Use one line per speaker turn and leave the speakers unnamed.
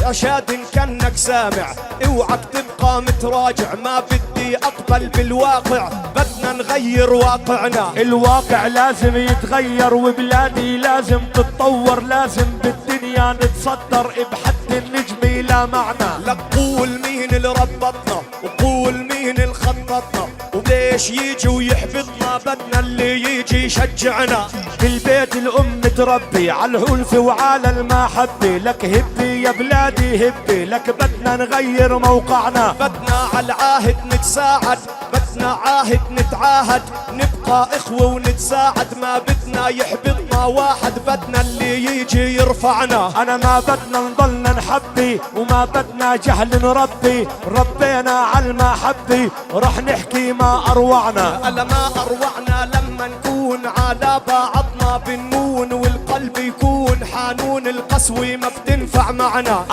أشاد كأنك سامع، اوعك تبقى متراجع، ما بدي أقبل بالواقع، بدنا نغير واقعنا.
الواقع لازم يتغير وبلادي لازم تتطور، لازم بالدنيا نتصدر بحد النجم لا معنى.
لك قول مين اللي ربطنا، وقول مين اللي خططنا، وليش يجي ويحبطنا، بدنا اللي يجي يشجعنا.
بالبيت الأم تربي على الألف وعلى المحبة، لك هبي يا بلادي هبي، لك بدنا نغير موقعنا.
بدنا على العاهد نتساعد، بدنا عاهد نتعاهد، نبقى إخوة ونتساعد، ما بدنا يحبطنا واحد، بدنا اللي يجي يرفعنا.
أنا ما بدنا نضلنا نحبي وما بدنا جهل نربي، ربينا على المحبة رح نحكي ما أروعنا.
ألا ما أروعنا لما نكون على بعضنا بنون، والقلب يكون حانون، القسوة ما بتنفع معنا.